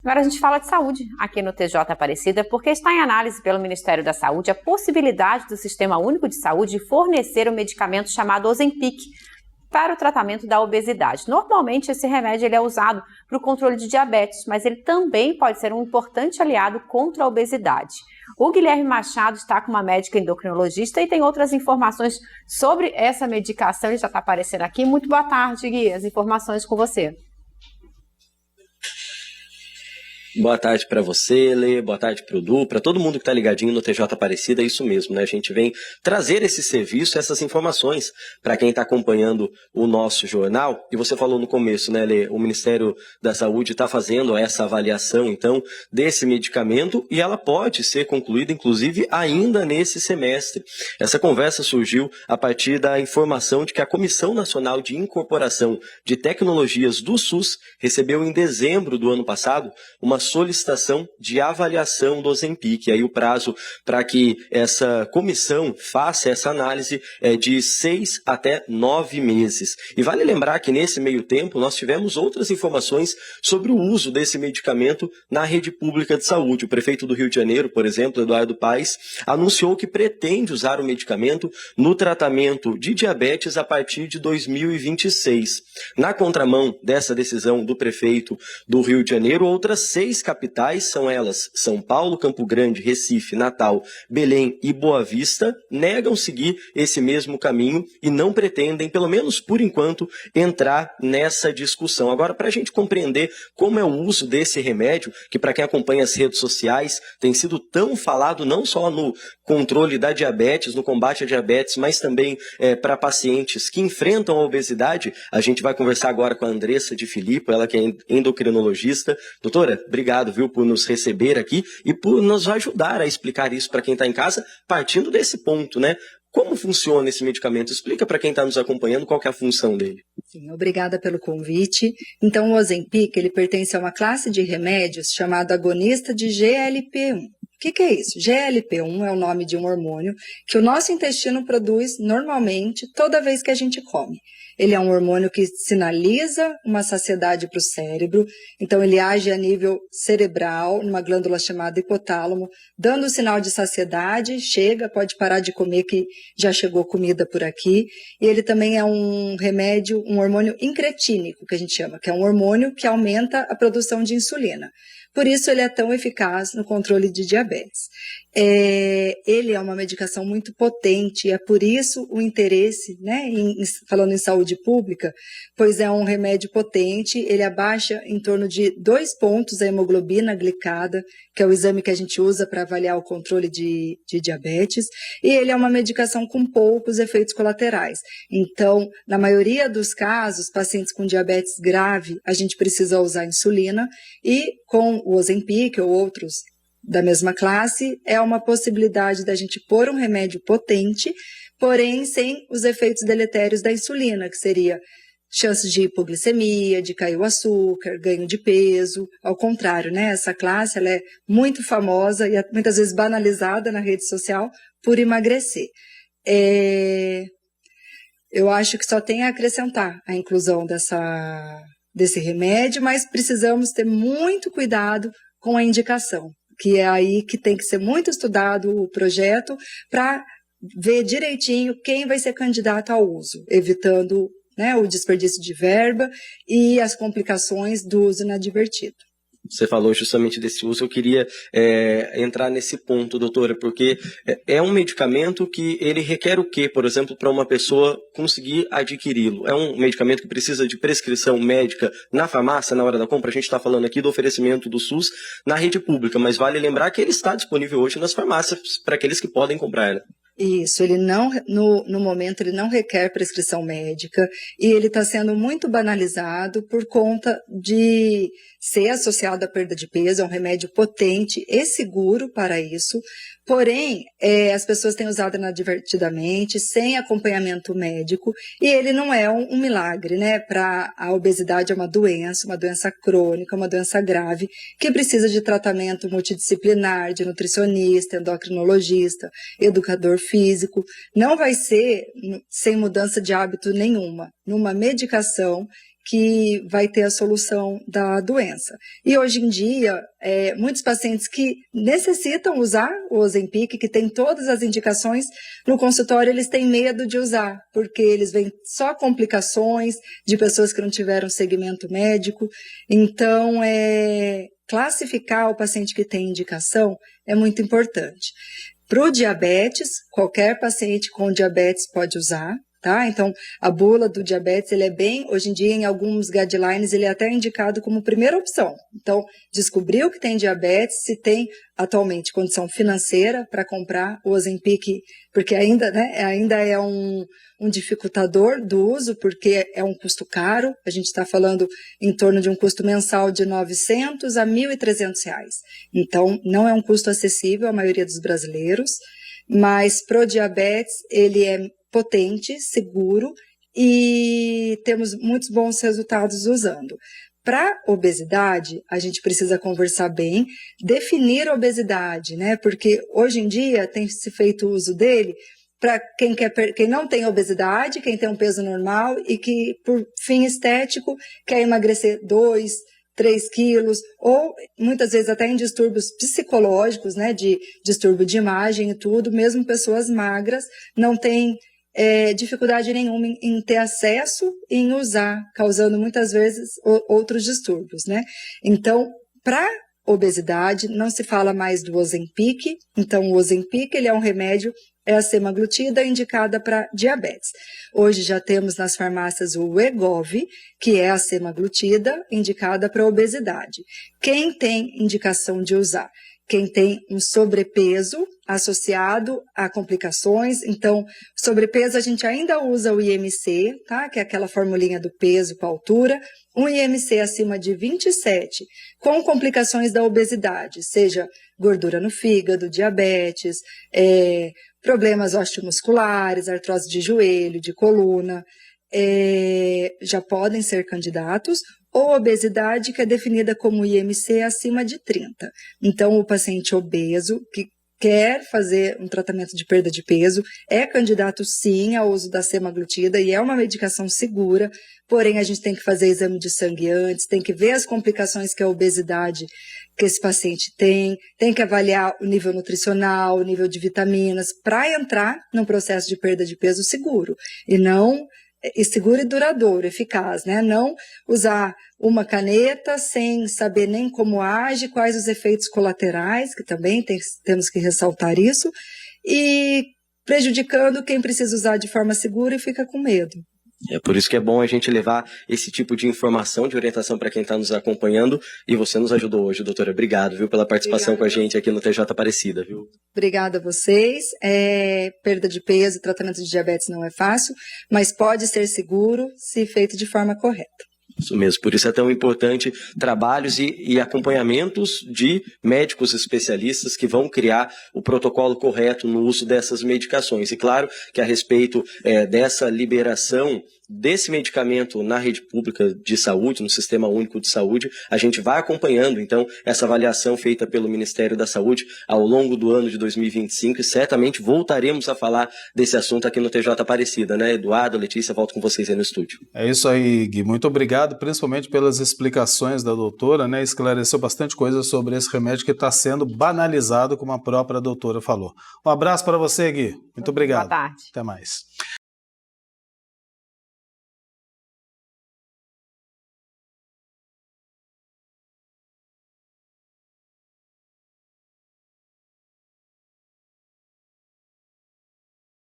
Agora a gente fala de saúde aqui no TJ Aparecida, porque está em análise pelo Ministério da Saúde a possibilidade do Sistema Único de Saúde fornecer um medicamento chamado Ozempic para o tratamento da obesidade. Normalmente esse remédio ele é usado para o controle de diabetes, mas ele também pode ser um importante aliado contra a obesidade. O Guilherme Machado está com uma médica endocrinologista e tem outras informações sobre essa medicação, ele já está aparecendo aqui. Muito boa tarde, Gui, as informações com você. Boa tarde para você, Lê, boa tarde para o Du, para todo mundo que está ligadinho no TJ Aparecida, é isso mesmo, né? A gente vem trazer esse serviço, essas informações para quem está acompanhando o nosso jornal. E você falou no começo, né, Lê, o Ministério da Saúde está fazendo essa avaliação, então, desse medicamento e ela pode ser concluída, inclusive, ainda nesse semestre. Essa conversa surgiu a partir da informação de que a Comissão Nacional de Incorporação de Tecnologias do SUS recebeu em dezembro do ano passado uma solicitação de avaliação do Ozempic. Aí o prazo para que essa comissão faça essa análise é de 6 até 9 meses. E vale lembrar que nesse meio tempo nós tivemos outras informações sobre o uso desse medicamento na rede pública de saúde. O prefeito do Rio de Janeiro, por exemplo, Eduardo Paes, anunciou que pretende usar o medicamento no tratamento de diabetes a partir de 2026. Na contramão dessa decisão do prefeito do Rio de Janeiro, outras 6 capitais, são elas São Paulo, Campo Grande, Recife, Natal, Belém e Boa Vista, negam seguir esse mesmo caminho e não pretendem, pelo menos por enquanto, entrar nessa discussão. Agora, para a gente compreender como é o uso desse remédio, que para quem acompanha as redes sociais tem sido tão falado não só no controle da diabetes, no combate à diabetes, mas também para pacientes que enfrentam a obesidade, a gente vai conversar agora com a Andressa de Filippo, ela que é endocrinologista. Doutora, obrigado, viu, por nos receber aqui e por nos ajudar a explicar isso para quem está em casa, partindo desse ponto, né? Como funciona esse medicamento? Explica para quem está nos acompanhando qual que é a função dele. Sim, obrigada pelo convite. Então, o Ozempic, ele pertence a uma classe de remédios chamada agonista de GLP-1. O que é isso? GLP-1 é o nome de um hormônio que o nosso intestino produz normalmente toda vez que a gente come. Ele é um hormônio que sinaliza uma saciedade para o cérebro, então ele age a nível cerebral, numa glândula chamada hipotálamo, dando o sinal de saciedade, chega, pode parar de comer que já chegou comida por aqui. E ele também é um remédio, um hormônio incretínico, que a gente chama, que é um hormônio que aumenta a produção de insulina. Por isso ele é tão eficaz no controle de diabetes. Ele é uma medicação muito potente e é por isso o interesse, né, falando em saúde pública, pois é um remédio potente, ele abaixa em torno de 2 pontos a hemoglobina glicada, que é o exame que a gente usa para avaliar o controle de diabetes, e ele é uma medicação com poucos efeitos colaterais. Então, na maioria dos casos, pacientes com diabetes grave, a gente precisa usar insulina, e com o Ozempic ou outros da mesma classe, é uma possibilidade da gente pôr um remédio potente, porém sem os efeitos deletérios da insulina, que seria chances de hipoglicemia, de cair o açúcar, ganho de peso. Ao contrário, né? Essa classe ela é muito famosa e muitas vezes banalizada na rede social por emagrecer. Eu acho que só tem a acrescentar a inclusão desse remédio, mas precisamos ter muito cuidado com a indicação, que é aí que tem que ser muito estudado o projeto para ver direitinho quem vai ser candidato ao uso, evitando, né, o desperdício de verba e as complicações do uso inadvertido. Você falou justamente desse uso, eu queria entrar nesse ponto, doutora, porque é um medicamento que ele requer o quê, por exemplo, para uma pessoa conseguir adquiri-lo? É um medicamento que precisa de prescrição médica na farmácia, na hora da compra? A gente está falando aqui do oferecimento do SUS na rede pública, mas vale lembrar que ele está disponível hoje nas farmácias para aqueles que podem comprar, né? Isso, ele não, no momento, ele não requer prescrição médica e ele está sendo muito banalizado por conta de ser associado à perda de peso, é um remédio potente e seguro para isso, porém, as pessoas têm usado inadvertidamente, sem acompanhamento médico, e ele não é um milagre, né? A obesidade é uma doença crônica, uma doença grave, que precisa de tratamento multidisciplinar, de nutricionista, endocrinologista, educador físico. Não vai ser sem mudança de hábito nenhuma, numa medicação que vai ter a solução da doença. E hoje em dia, muitos pacientes que necessitam usar o Ozempic, que tem todas as indicações, no consultório eles têm medo de usar, porque eles veem só complicações de pessoas que não tiveram segmento médico. Então, classificar o paciente que tem indicação é muito importante. Para o diabetes, qualquer paciente com diabetes pode usar, tá? Então, a bula do diabetes, ele é hoje em dia, em alguns guidelines, ele é até indicado como primeira opção. Então, descobriu que tem diabetes, se tem atualmente condição financeira para comprar o Ozempic, porque ainda é um dificultador do uso, porque é um custo caro. A gente está falando em torno de um custo mensal de R$900 a R$1.300. Então, não é um custo acessível à maioria dos brasileiros, mas pro diabetes ele é potente, seguro e temos muitos bons resultados usando. Para obesidade, a gente precisa conversar bem, definir a obesidade, né? Porque hoje em dia tem se feito uso dele para quem não tem obesidade, quem tem um peso normal e que, por fim estético, quer emagrecer 2, 3 quilos, ou muitas vezes até em distúrbios psicológicos, né? De distúrbio de imagem e tudo, mesmo pessoas magras não têm dificuldade nenhuma em ter acesso e em usar, causando muitas vezes outros distúrbios, né? Então, para obesidade, não se fala mais do Ozempic. Então, o Ozempic, ele é um remédio, é a semaglutida indicada para diabetes. Hoje já temos nas farmácias o Wegovy, que é a semaglutida indicada para obesidade. Quem tem indicação de usar? Quem tem um sobrepeso associado a complicações. Então, sobrepeso a gente ainda usa o IMC, tá? Que é aquela formulinha do peso com a altura. Um IMC acima de 27, com complicações da obesidade, seja gordura no fígado, diabetes, problemas osteomusculares, artrose de joelho, de coluna, já podem ser candidatos, ou obesidade, que é definida como IMC acima de 30. Então, o paciente obeso que quer fazer um tratamento de perda de peso é candidato sim ao uso da semaglutida e é uma medicação segura, porém a gente tem que fazer exame de sangue antes, tem que ver as complicações que a obesidade que esse paciente tem que avaliar o nível nutricional, o nível de vitaminas, para entrar num processo de perda de peso seguro e seguro e duradouro, eficaz, né? Não usar uma caneta sem saber nem como age, quais os efeitos colaterais, que também temos que ressaltar isso, e prejudicando quem precisa usar de forma segura e fica com medo. É por isso que é bom a gente levar esse tipo de informação, de orientação para quem está nos acompanhando, e você nos ajudou hoje, doutora. Obrigado, viu, pela participação com a gente aqui no TJ Aparecida, viu? Obrigada a vocês. Perda de peso, tratamento de diabetes não é fácil, mas pode ser seguro se feito de forma correta. Isso mesmo, por isso é tão importante trabalhos e acompanhamentos de médicos especialistas que vão criar o protocolo correto no uso dessas medicações. E claro que a respeito dessa liberação desse medicamento na rede pública de saúde, no Sistema Único de Saúde, a gente vai acompanhando, então, essa avaliação feita pelo Ministério da Saúde ao longo do ano de 2025 e certamente voltaremos a falar desse assunto aqui no TJ Aparecida, né? Eduardo, Letícia, volto com vocês aí no estúdio. É isso aí, Gui. Muito obrigado, principalmente pelas explicações da doutora, né? Esclareceu bastante coisa sobre esse remédio que está sendo banalizado, como a própria doutora falou. Um abraço para você, Gui. Muito obrigado. Boa tarde. Até mais.